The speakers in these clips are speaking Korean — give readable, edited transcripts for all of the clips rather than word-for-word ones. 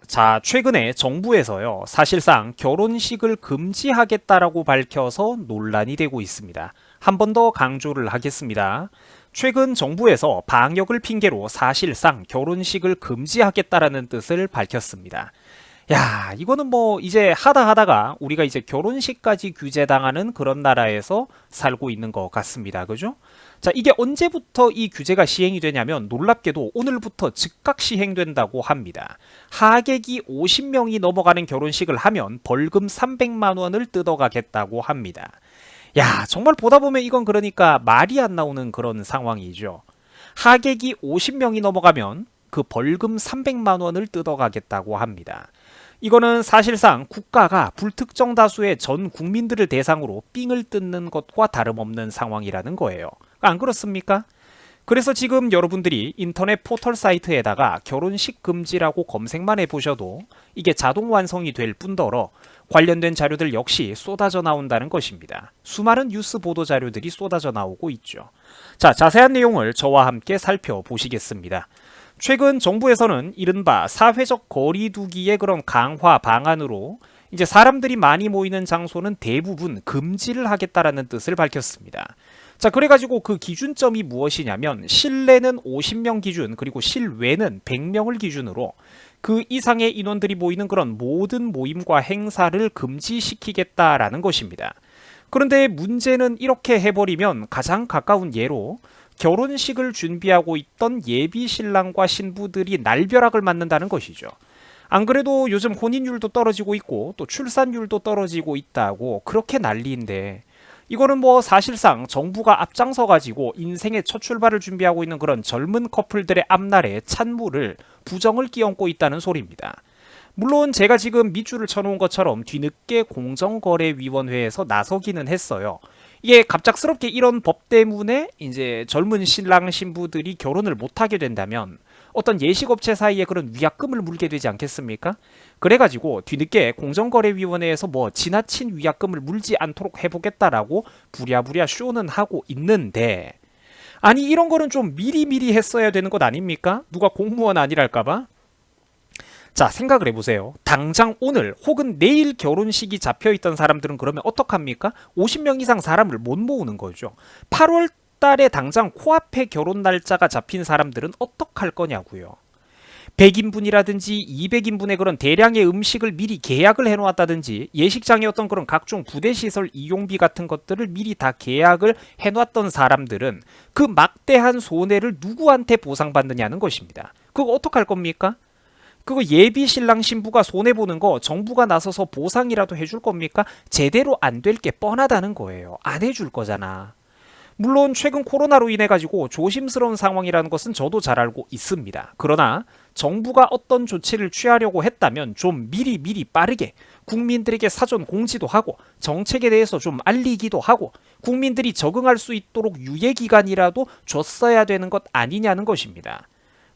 자, 최근에 정부에서요, 사실상 결혼식을 금지하겠다라고 밝혀서 논란이 되고 있습니다. 한 번 더 강조를 하겠습니다. 최근 정부에서 방역을 핑계로 사실상 결혼식을 금지하겠다라는 뜻을 밝혔습니다. 야, 이거는 뭐 이제 하다가 우리가 이제 결혼식까지 규제당하는 그런 나라에서 살고 있는 것 같습니다. 그죠? 자, 이게 언제부터 이 규제가 시행이 되냐면 놀랍게도 오늘부터 즉각 시행된다고 합니다. 하객이 50명이 넘어가는 결혼식을 하면 벌금 300만 원을 뜯어가겠다고 합니다. 야, 정말 보다 보면 이건 그러니까 말이 안 나오는 그런 상황이죠. 하객이 50명이 넘어가면 그 벌금 300만 원을 뜯어가겠다고 합니다. 이거는 사실상 국가가 불특정 다수의 전 국민들을 대상으로 삥을 뜯는 것과 다름없는 상황이라는 거예요. 안 그렇습니까? 그래서 지금 여러분들이 인터넷 포털 사이트에다가 결혼식 금지라고 검색만 해보셔도 이게 자동 완성이 될 뿐더러 관련된 자료들 역시 쏟아져 나온다는 것입니다. 수많은 뉴스 보도 자료들이 쏟아져 나오고 있죠. 자, 자세한 내용을 저와 함께 살펴보시겠습니다. 최근 정부에서는 이른바 사회적 거리 두기의 그런 강화 방안으로 이제 사람들이 많이 모이는 장소는 대부분 금지를 하겠다라는 뜻을 밝혔습니다. 자, 그래가지고 그 기준점이 무엇이냐면 실내는 50명 기준 그리고 실외는 100명을 기준으로 그 이상의 인원들이 모이는 그런 모든 모임과 행사를 금지시키겠다라는 것입니다. 그런데 문제는 이렇게 해버리면 가장 가까운 예로 결혼식을 준비하고 있던 예비 신랑과 신부들이 날벼락을 맞는다는 것이죠. 안 그래도 요즘 혼인율도 떨어지고 있고 또 출산율도 떨어지고 있다고 그렇게 난리인데 이거는 뭐 사실상 정부가 앞장서 가지고 인생의 첫 출발을 준비하고 있는 그런 젊은 커플들의 앞날에 찬물을 부정을 끼얹고 있다는 소리입니다. 물론 제가 지금 밑줄을 쳐놓은 것처럼 뒤늦게 공정거래위원회에서 나서기는 했어요. 이게 갑작스럽게 이런 법 때문에 이제 젊은 신랑 신부들이 결혼을 못하게 된다면 어떤 예식업체 사이에 그런 위약금을 물게 되지 않겠습니까? 그래가지고 뒤늦게 공정거래위원회에서 뭐 지나친 위약금을 물지 않도록 해보겠다라고 부랴부랴 쇼는 하고 있는데 아니 이런 거는 좀 미리미리 했어야 되는 것 아닙니까? 누가 공무원 아니랄까봐? 자, 생각을 해보세요. 당장 오늘 혹은 내일 결혼식이 잡혀있던 사람들은 그러면 어떡합니까? 50명 이상 사람을 못 모으는 거죠. 8월 달에 당장 코앞에 결혼 날짜가 잡힌 사람들은 어떡할 거냐고요. 100인분이라든지 200인분의 그런 대량의 음식을 미리 계약을 해놓았다든지 예식장의 어떤 그런 각종 부대시설 이용비 같은 것들을 미리 다 계약을 해놨던 사람들은 그 막대한 손해를 누구한테 보상받느냐는 것입니다. 그거 어떡할 겁니까? 그거 예비 신랑 신부가 손해보는 거 정부가 나서서 보상이라도 해줄 겁니까? 제대로 안 될 게 뻔하다는 거예요. 안 해줄 거잖아. 물론 최근 코로나로 인해 가지고 조심스러운 상황이라는 것은 저도 잘 알고 있습니다. 그러나 정부가 어떤 조치를 취하려고 했다면 좀 미리 빠르게 국민들에게 사전 공지도 하고 정책에 대해서 좀 알리기도 하고 국민들이 적응할 수 있도록 유예기간이라도 줬어야 되는 것 아니냐는 것입니다.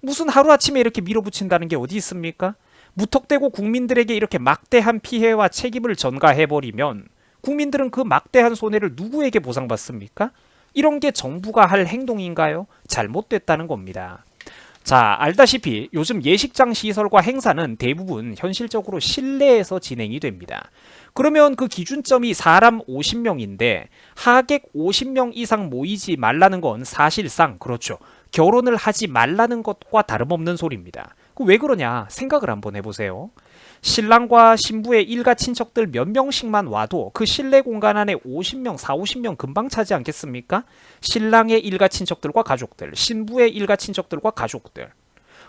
무슨 하루아침에 이렇게 밀어붙인다는 게 어디 있습니까? 무턱대고 국민들에게 이렇게 막대한 피해와 책임을 전가해버리면 국민들은 그 막대한 손해를 누구에게 보상받습니까? 이런 게 정부가 할 행동인가요? 잘못됐다는 겁니다. 자, 알다시피 요즘 예식장 시설과 행사는 대부분 현실적으로 실내에서 진행이 됩니다. 그러면 그 기준점이 사람 50명인데 하객 50명 이상 모이지 말라는 건 사실상 그렇죠. 결혼을 하지 말라는 것과 다름없는 소리입니다. 왜 그러냐 생각을 한번 해보세요. 신랑과 신부의 일가 친척들 몇 명씩만 와도 그 실내 공간 안에 50명, 50명 금방 차지 않겠습니까? 신랑의 일가 친척들과 가족들, 신부의 일가 친척들과 가족들.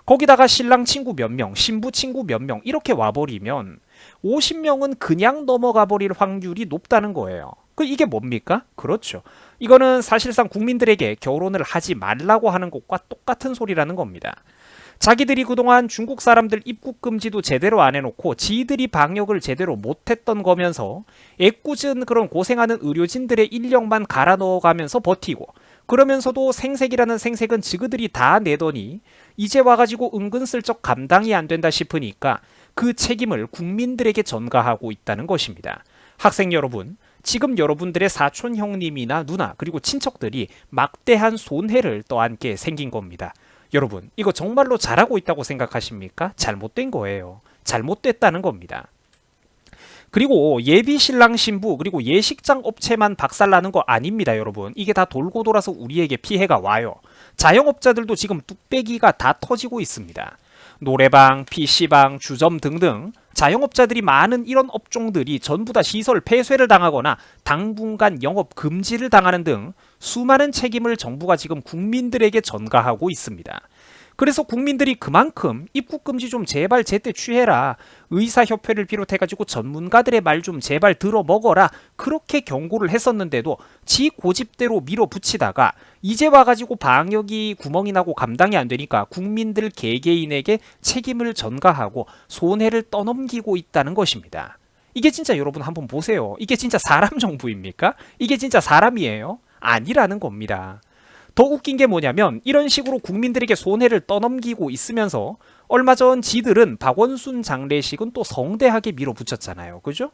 거기다가 신랑 친구 몇 명, 신부 친구 몇 명 이렇게 와버리면 50명은 그냥 넘어가 버릴 확률이 높다는 거예요. 이게 뭡니까? 그렇죠. 이거는 사실상 국민들에게 결혼을 하지 말라고 하는 것과 똑같은 소리라는 겁니다. 자기들이 그동안 중국 사람들 입국 금지도 제대로 안 해놓고 지들이 방역을 제대로 못했던 거면서 애꿎은 그런 고생하는 의료진들의 인력만 갈아 넣어가면서 버티고 그러면서도 생색이라는 생색은 지그들이 다 내더니 이제 와가지고 은근슬쩍 감당이 안 된다 싶으니까 그 책임을 국민들에게 전가하고 있다는 것입니다. 학생 여러분, 지금 여러분들의 사촌 형님이나 누나 그리고 친척들이 막대한 손해를 떠안게 생긴 겁니다. 여러분, 이거 정말로 잘하고 있다고 생각하십니까? 잘못된 거예요. 잘못됐다는 겁니다. 그리고 예비 신랑 신부 그리고 예식장 업체만 박살나는 거 아닙니다, 여러분. 이게 다 돌고 돌아서 우리에게 피해가 와요. 자영업자들도 지금 뚝배기가 다 터지고 있습니다. 노래방, PC방, 주점 등등 자영업자들이 많은 이런 업종들이 전부 다 시설 폐쇄를 당하거나 당분간 영업 금지를 당하는 등 수많은 책임을 정부가 지금 국민들에게 전가하고 있습니다. 그래서 국민들이 그만큼 입국 금지 좀 제발 제때 취해라. 의사협회를 비롯해가지고 전문가들의 말 좀 제발 들어먹어라. 그렇게 경고를 했었는데도 지 고집대로 밀어붙이다가 이제 와가지고 방역이 구멍이 나고 감당이 안 되니까 국민들 개개인에게 책임을 전가하고 손해를 떠넘기고 있다는 것입니다. 이게 진짜 여러분 한번 보세요. 이게 진짜 사람 정부입니까? 이게 진짜 사람이에요? 아니라는 겁니다. 더 웃긴 게 뭐냐면 이런 식으로 국민들에게 손해를 떠넘기고 있으면서 얼마 전 지들은 박원순 장례식은 또 성대하게 밀어붙였잖아요. 그죠?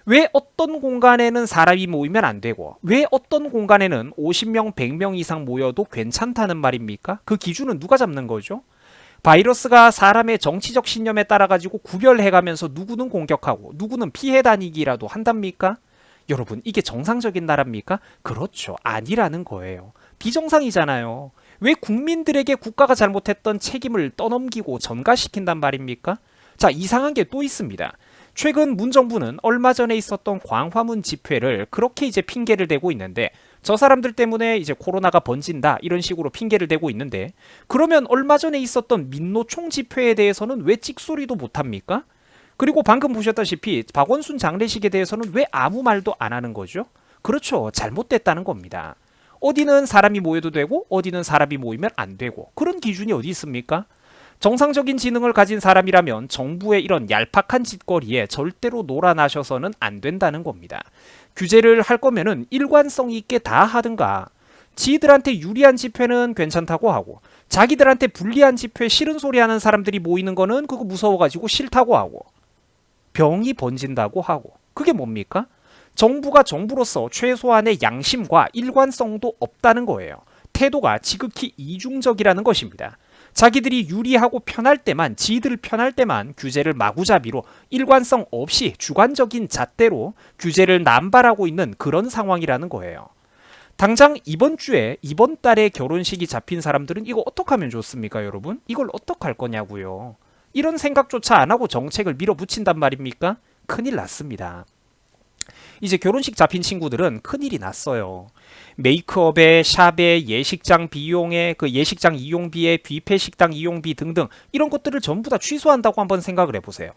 왜 어떤 공간에는 사람이 모이면 안 되고 왜 어떤 공간에는 50명, 100명 이상 모여도 괜찮다는 말입니까? 그 기준은 누가 잡는 거죠? 바이러스가 사람의 정치적 신념에 따라 가지고 구별해가면서 누구는 공격하고 누구는 피해 다니기라도 한답니까? 여러분 이게 정상적인 나라입니까? 그렇죠. 아니라는 거예요. 비정상이잖아요. 왜 국민들에게 국가가 잘못했던 책임을 떠넘기고 전가시킨단 말입니까? 자, 이상한 게 또 있습니다. 최근 문정부는 얼마 전에 있었던 광화문 집회를 그렇게 이제 핑계를 대고 있는데 저 사람들 때문에 이제 코로나가 번진다 이런 식으로 핑계를 대고 있는데 그러면 얼마 전에 있었던 민노총 집회에 대해서는 왜 찍소리도 못합니까? 그리고 방금 보셨다시피 박원순 장례식에 대해서는 왜 아무 말도 안 하는 거죠? 그렇죠. 잘못됐다는 겁니다. 어디는 사람이 모여도 되고 어디는 사람이 모이면 안 되고 그런 기준이 어디 있습니까? 정상적인 지능을 가진 사람이라면 정부의 이런 얄팍한 짓거리에 절대로 놀아나셔서는 안 된다는 겁니다. 규제를 할 거면은 일관성 있게 다 하든가. 지들한테 유리한 집회는 괜찮다고 하고 자기들한테 불리한 집회 싫은 소리 하는 사람들이 모이는 거는 그거 무서워가지고 싫다고 하고 병이 번진다고 하고 그게 뭡니까? 정부가 정부로서 최소한의 양심과 일관성도 없다는 거예요. 태도가 지극히 이중적이라는 것입니다. 자기들이 유리하고 편할 때만 지들 편할 때만 규제를 마구잡이로 일관성 없이 주관적인 잣대로 규제를 남발하고 있는 그런 상황이라는 거예요. 당장 이번 주에 이번 달에 결혼식이 잡힌 사람들은 이거 어떻게 하면 좋습니까, 여러분? 이걸 어떻게 할 거냐고요. 이런 생각조차 안 하고 정책을 밀어붙인단 말입니까? 큰일 났습니다. 이제 결혼식 잡힌 친구들은 큰일이 났어요. 메이크업에, 샵에, 예식장 비용에, 그 예식장 이용비에, 뷔페 식당 이용비 등등 이런 것들을 전부 다 취소한다고 한번 생각을 해보세요.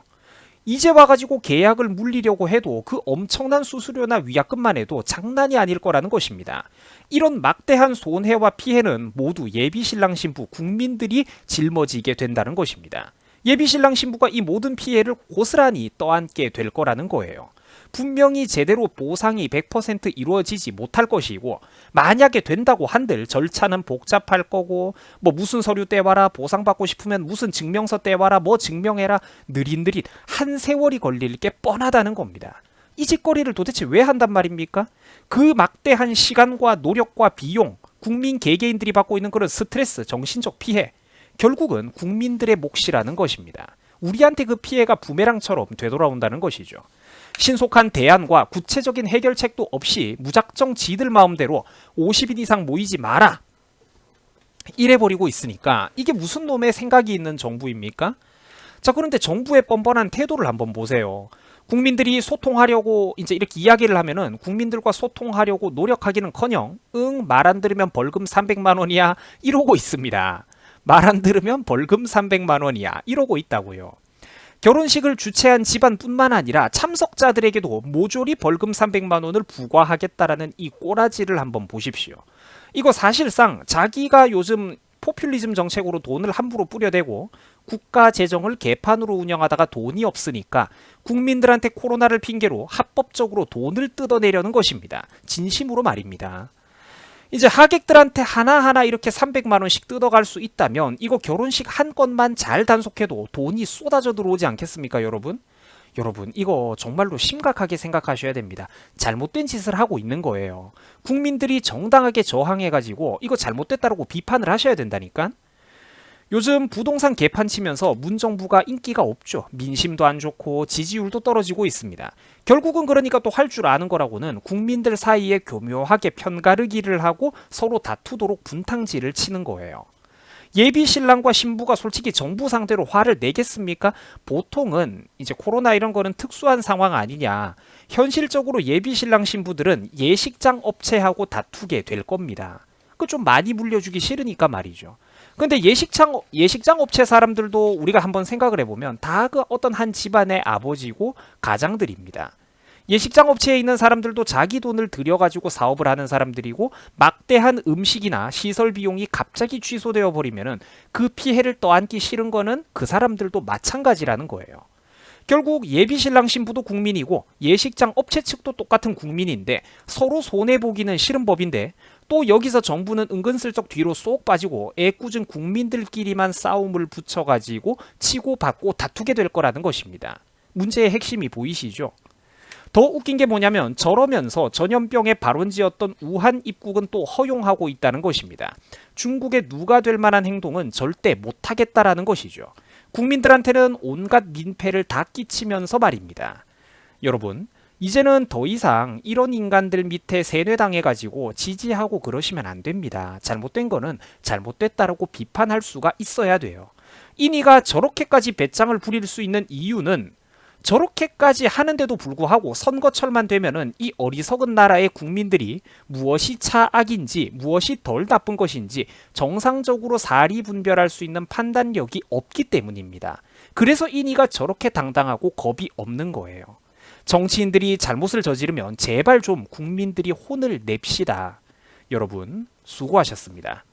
이제 와가지고 계약을 물리려고 해도 그 엄청난 수수료나 위약금만 해도 장난이 아닐 거라는 것입니다. 이런 막대한 손해와 피해는 모두 예비신랑 신부 국민들이 짊어지게 된다는 것입니다. 예비신랑 신부가 이 모든 피해를 고스란히 떠안게 될 거라는 거예요. 분명히 제대로 보상이 100% 이루어지지 못할 것이고 만약에 된다고 한들 절차는 복잡할 거고 뭐 무슨 서류 떼와라 보상받고 싶으면 무슨 증명서 떼와라 뭐 증명해라 느릿느릿 한 세월이 걸릴 게 뻔하다는 겁니다. 이 짓거리를 도대체 왜 한단 말입니까? 그 막대한 시간과 노력과 비용 국민 개개인들이 받고 있는 그런 스트레스 정신적 피해 결국은 국민들의 몫이라는 것입니다. 우리한테 그 피해가 부메랑처럼 되돌아온다는 것이죠. 신속한 대안과 구체적인 해결책도 없이 무작정 지들 마음대로 50인 이상 모이지 마라 이래버리고 있으니까 이게 무슨 놈의 생각이 있는 정부입니까? 자, 그런데 정부의 뻔뻔한 태도를 한번 보세요. 국민들이 소통하려고 이제 이렇게 이야기를 하면은 국민들과 소통하려고 노력하기는커녕 말 안 들으면 벌금 300만 원이야 이러고 있습니다. 말 안 들으면 벌금 300만 원이야 이러고 있다고요. 결혼식을 주최한 집안뿐만 아니라 참석자들에게도 모조리 벌금 300만 원을 부과하겠다라는 이 꼬라지를 한번 보십시오. 이거 사실상 자기가 요즘 포퓰리즘 정책으로 돈을 함부로 뿌려대고 국가 재정을 개판으로 운영하다가 돈이 없으니까 국민들한테 코로나를 핑계로 합법적으로 돈을 뜯어내려는 것입니다. 진심으로 말입니다. 이제 하객들한테 하나하나 이렇게 300만 원씩 뜯어갈 수 있다면 이거 결혼식 한 건만 잘 단속해도 돈이 쏟아져 들어오지 않겠습니까, 여러분? 여러분, 이거 정말로 심각하게 생각하셔야 됩니다. 잘못된 짓을 하고 있는 거예요. 국민들이 정당하게 저항해가지고 이거 잘못됐다라고 비판을 하셔야 된다니까? 요즘 부동산 개판 치면서 문정부가 인기가 없죠. 민심도 안 좋고 지지율도 떨어지고 있습니다. 결국은 그러니까 또 할 줄 아는 거라고는 국민들 사이에 교묘하게 편가르기를 하고 서로 다투도록 분탕질을 치는 거예요. 예비 신랑과 신부가 솔직히 정부 상대로 화를 내겠습니까? 보통은 이제 코로나 이런 거는 특수한 상황 아니냐. 현실적으로 예비 신랑 신부들은 예식장 업체하고 다투게 될 겁니다. 그 좀 많이 물려주기 싫으니까 말이죠. 근데 예식장 업체 사람들도 우리가 한번 생각을 해보면 다 그 어떤 한 집안의 아버지고 가장들입니다. 예식장 업체에 있는 사람들도 자기 돈을 들여가지고 사업을 하는 사람들이고 막대한 음식이나 시설 비용이 갑자기 취소되어 버리면은 그 피해를 떠안기 싫은 거는 그 사람들도 마찬가지라는 거예요. 결국 예비 신랑 신부도 국민이고 예식장 업체 측도 똑같은 국민인데 서로 손해보기는 싫은 법인데 또 여기서 정부는 은근슬쩍 뒤로 쏙 빠지고 애꿎은 국민들끼리만 싸움을 붙여가지고 치고받고 다투게 될 거라는 것입니다. 문제의 핵심이 보이시죠? 더 웃긴 게 뭐냐면 저러면서 전염병의 발원지였던 우한 입국은 또 허용하고 있다는 것입니다. 중국의 누가 될 만한 행동은 절대 못하겠다라는 것이죠. 국민들한테는 온갖 민폐를 다 끼치면서 말입니다. 여러분, 이제는 더 이상 이런 인간들 밑에 세뇌당해가지고 지지하고 그러시면 안 됩니다. 잘못된 거는 잘못됐다라고 비판할 수가 있어야 돼요. 인이가 저렇게까지 배짱을 부릴 수 있는 이유는 저렇게까지 하는데도 불구하고 선거철만 되면은 이 어리석은 나라의 국민들이 무엇이 차악인지 무엇이 덜 나쁜 것인지 정상적으로 사리 분별할 수 있는 판단력이 없기 때문입니다. 그래서 인이가 저렇게 당당하고 겁이 없는 거예요. 정치인들이 잘못을 저지르면 제발 좀 국민들이 혼을 냅시다. 여러분, 수고하셨습니다.